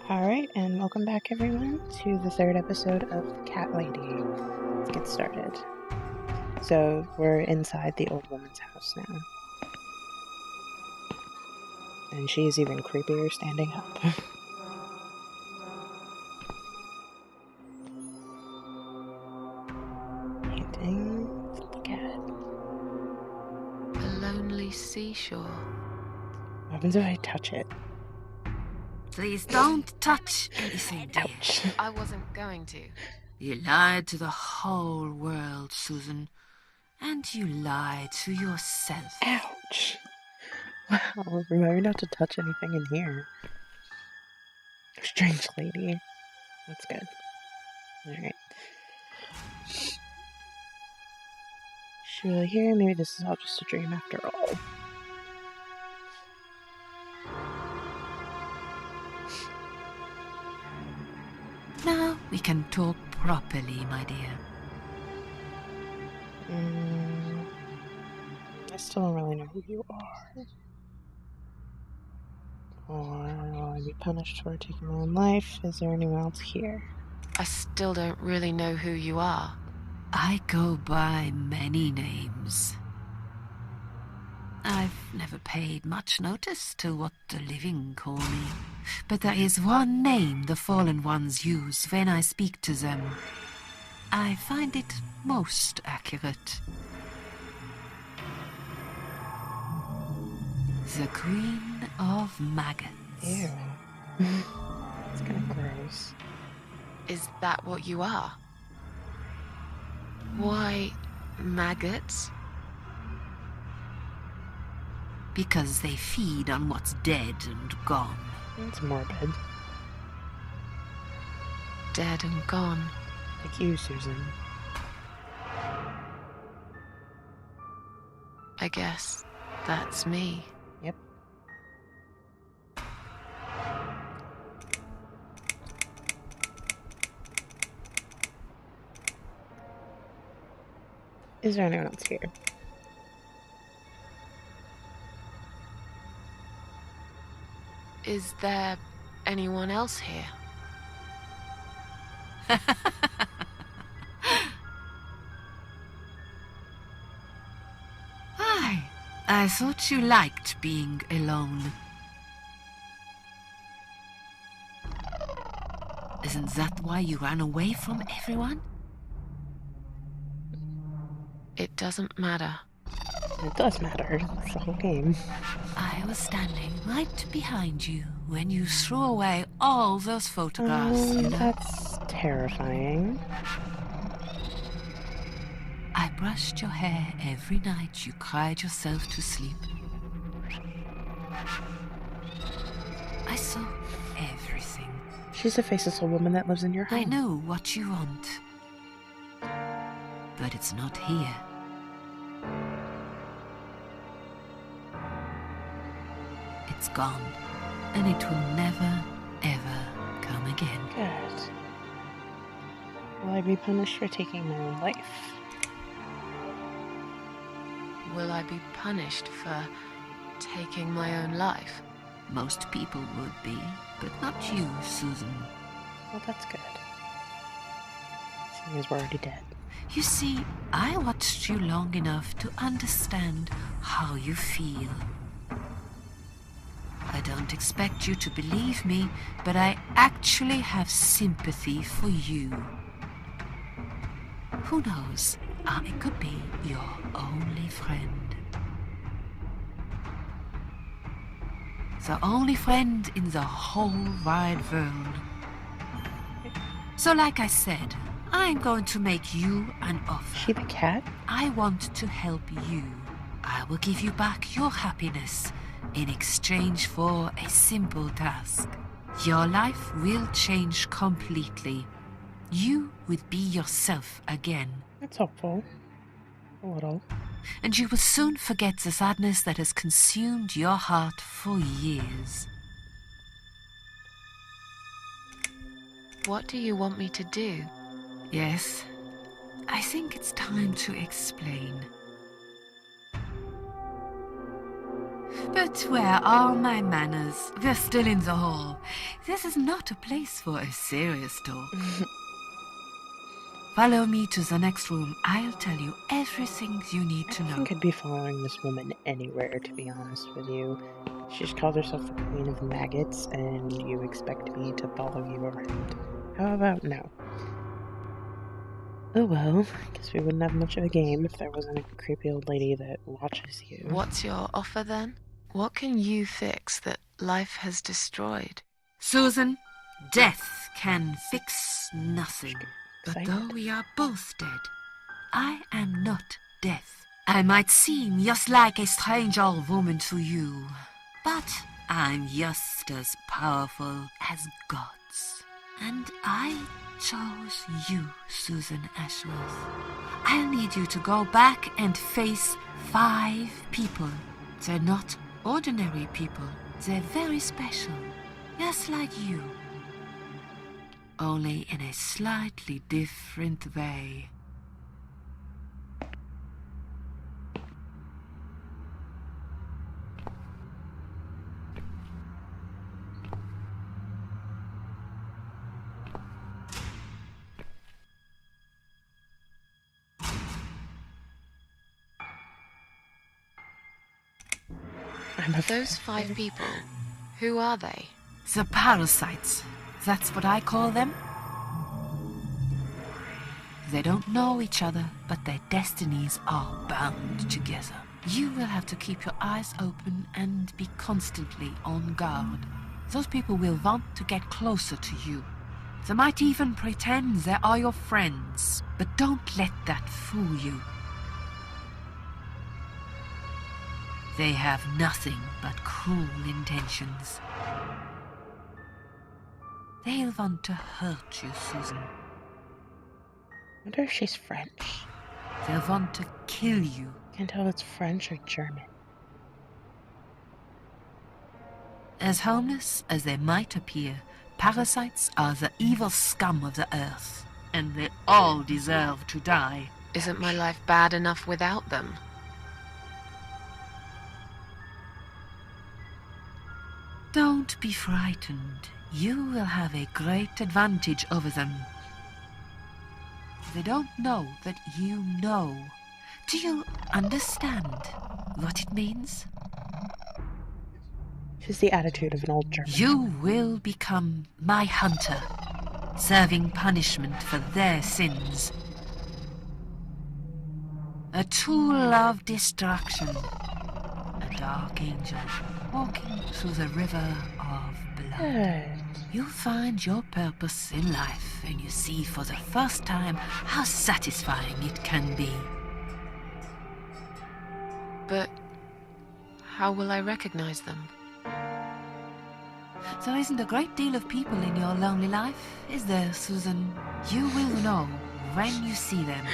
Alright, and welcome back everyone to the third episode of The Cat Lady. Let's get started. So, we're inside the old woman's house now. And she's even creepier standing up. Painting. Let's look at it. A lonely seashore. What happens if I touch it? Please don't touch anything, dear. Ouch. I wasn't going to. You lied to the whole world, Susan. And you lied to yourself. Ouch. Wow, remember not to touch anything in here. Strange lady. That's good. Alright. Should I hear? Maybe this is all just a dream after all. Now we can talk properly, my dear. I still don't really know who you are. Or will I be punished for taking my own life? Is there anyone else here? I still don't really know who you are. I go by many names. I've never paid much notice to what the living call me, but there is one name the fallen ones use when I speak to them. I find it most accurate. The Queen of Maggots. Ew. It's kind of gross. Is that what you are? Why, maggots? Because they feed on what's dead and gone. It's morbid. Dead and gone. Like you, Susan. I guess that's me. Yep. Is there anyone else here? Is there anyone else here? I thought you liked being alone. Isn't that why you ran away from everyone? It doesn't matter. It does matter. It's the whole game. I was standing right behind you when you threw away all those photographs, you know? That's terrifying. I brushed your hair every night you cried yourself to sleep. I saw everything. She's the faceless old woman that lives in your home. I know what you want. But it's not here. It's gone. And it will never, ever come again. Good. Will I be punished for taking my own life? Will I be punished for taking my own life? Most people would be, but not you, Susan. Well, that's good. Seeing as we're already dead. You see, I watched you long enough to understand how you feel. I don't expect you to believe me, but I actually have sympathy for you. Who knows? I could be your only friend. The only friend in the whole wide world. So like I said, I'm going to make you an offer. She the cat? I want to help you. I will give you back your happiness in exchange for a simple task. Your life will change completely. You would be yourself again. That's hopeful. A little. And you will soon forget the sadness that has consumed your heart for years. What do you want me to do? Yes, I think it's time to explain. But where are my manners? They're still in the hall. This is not a place for a serious talk. Follow me to the next room. I'll tell you everything you need to I know. think I'd be following this woman anywhere, to be honest with you. She just called herself the Queen of Maggots, and you expect me to follow you around. How about no? Oh well, I guess we wouldn't have much of a game if there wasn't a creepy old lady that watches you. What's your offer then? What can you fix that life has destroyed? Susan, death can fix nothing. But Excited. though we are both dead, I am not death. I might seem just like a strange old woman to you, but I'm just as powerful as gods. And I chose you, Susan Ashworth. I'll need you to go back and face 5 people. They're not ordinary people. They're very special, just like you. Only in a slightly different way. Those 5 people, who are they? The parasites. That's what I call them. They don't know each other, but their destinies are bound together. You will have to keep your eyes open and be constantly on guard. Those people will want to get closer to you. They might even pretend they are your friends, but don't let that fool you. They have nothing but cruel intentions. They'll want to hurt you, Susan. I wonder if she's French. They'll want to kill you. Can't tell if it's French or German. As harmless as they might appear, parasites are the evil scum of the earth, and they all deserve to die. Isn't my life bad enough without them? Don't be frightened. You will have a great advantage over them. They don't know that you know. Do you understand what it means? She's the attitude of an old German. You will become my hunter, serving punishment for their sins. A tool of destruction. A dark angel walking through the river of blood. Good. You'll find your purpose in life, and you see for the first time how satisfying it can be. But how will I recognize them? There isn't a great deal of people in your lonely life, is there, Susan? You will know when you see them.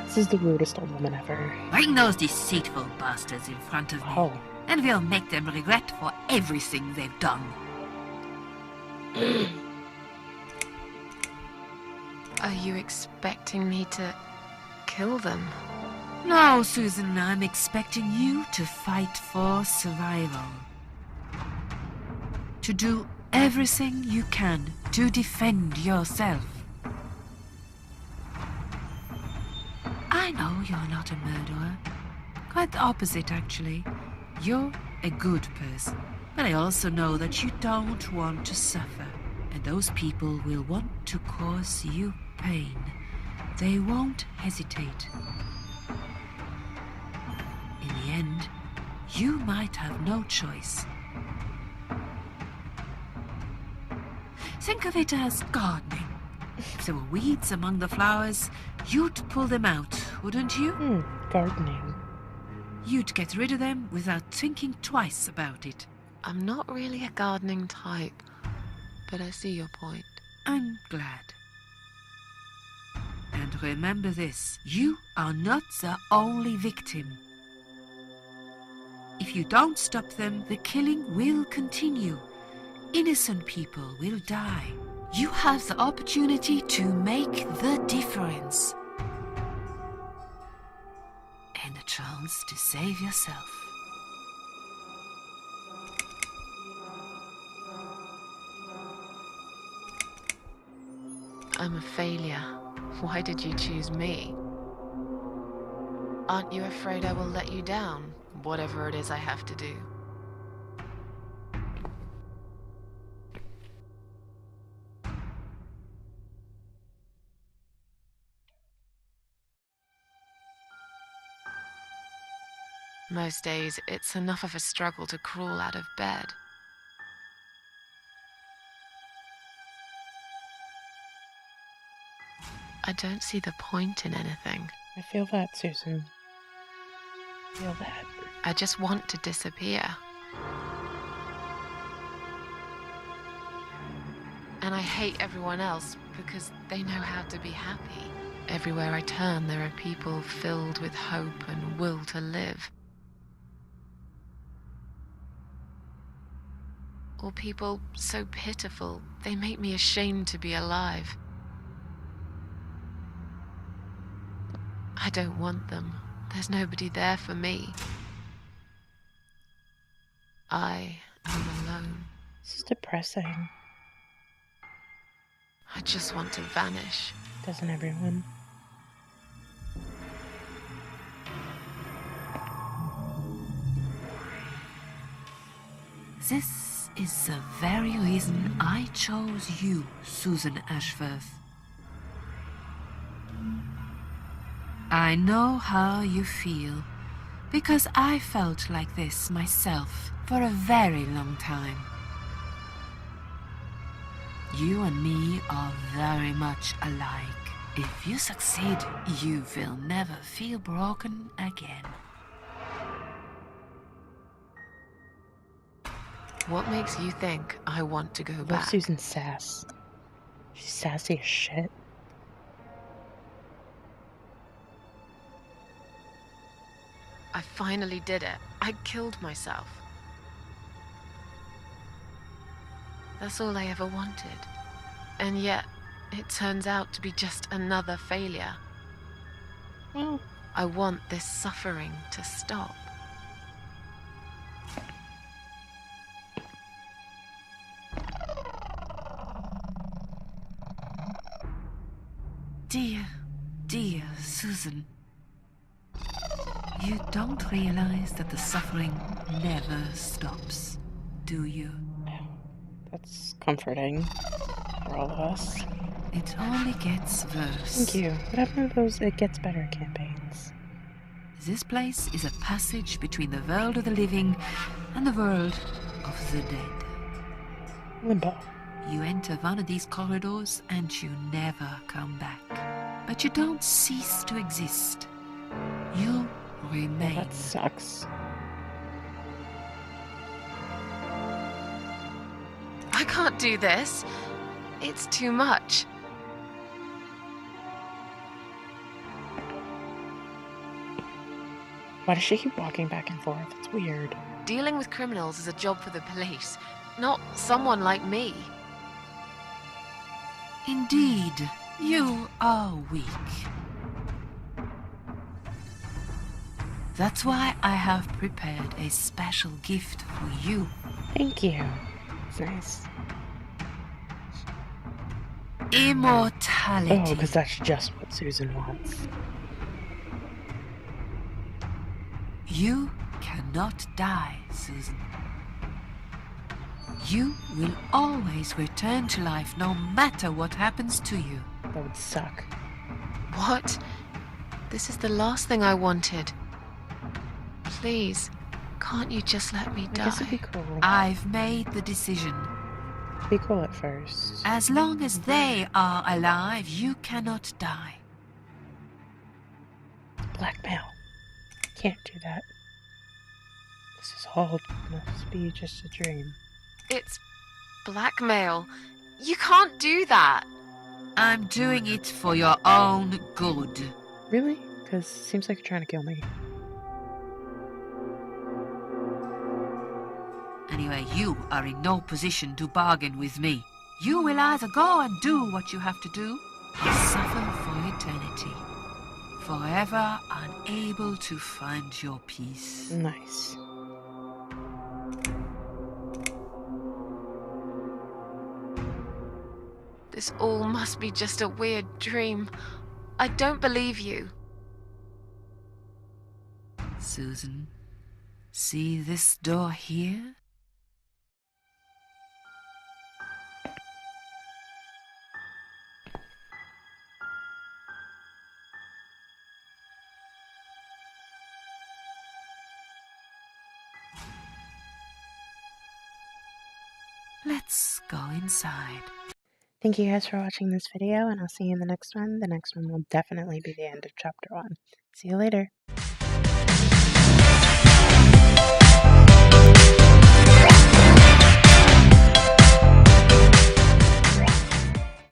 This is the rudest old woman ever. Bring those deceitful bastards in front of me, Oh. and we'll make them regret for everything they've done. Are you expecting me to kill them? No, Susan, I'm expecting you to fight for survival. To do everything you can to defend yourself. I know you're not a murderer. Quite the opposite, actually. You're a good person. But I also know that you don't want to suffer. And those people will want to cause you pain. They won't hesitate. In the end, you might have no choice. Think of it as gardening. If there were weeds among the flowers, you'd pull them out, wouldn't you? Gardening. You'd get rid of them without thinking twice about it. I'm not really a gardening type, but I see your point. I'm glad. And remember this, you are not the only victim. If you don't stop them, the killing will continue. Innocent people will die. You have the opportunity to make the difference. And a chance to save yourself. I'm a failure. Why did you choose me? Aren't you afraid I will let you down, whatever it is I have to do? Most days, it's enough of a struggle to crawl out of bed. I don't see the point in anything. I feel that, Susan. I feel that. I just want to disappear. And I hate everyone else because they know how to be happy. Everywhere I turn, there are people filled with hope and will to live. Or people so pitiful, they make me ashamed to be alive. I don't want them. There's nobody there for me. I am alone. This is depressing. I just want to vanish. Doesn't everyone? This is the very reason I chose you, Susan Ashworth. I know how you feel, because I felt like this myself for a very long time. You and me are very much alike. If you succeed, you will never feel broken again. What makes you think I want to go I love back? Susan's sass. She's sassy as shit. I finally did it. I killed myself. That's all I ever wanted. And yet, it turns out to be just another failure. Well, I want this suffering to stop. Dear Susan, you don't realize that the suffering never stops, do you? that's comforting for all of us. It only gets worse. Thank you. What happened to those It Gets Better campaigns? This place is a passage between the world of the living and the world of the dead. Limbo. You enter one of these corridors and you never come back. But you don't cease to exist. You remain. That sucks. I can't do this. It's too much. Why does she keep walking back and forth? It's weird. Dealing with criminals is a job for the police, not someone like me. Indeed, you are weak. That's why I have prepared a special gift for you. Thank you. It's nice. Immortality. Oh, because that's just what Susan wants. You cannot die, Susan. You will always return to life no matter what happens to you. That would suck. What? This is the last thing I wanted. Please, can't you just let me I die? guess it'd be cool. I've made the decision. It'd be cool at first. As long as they are alive, you cannot die. Blackmail. Can't do that. This is all must be just a dream. It's blackmail. You can't do that. I'm doing it for your own good. Really? Because it seems like you're trying to kill me. Anyway, you are in no position to bargain with me. You will either go and do what you have to do, or suffer for eternity. Forever unable to find your peace. Nice. This all must be just a weird dream. I don't believe you. Susan, see this door here? Let's go inside. Thank you guys for watching this video, and I'll see you in the next one. The next one will definitely be the end of chapter 1. See you later.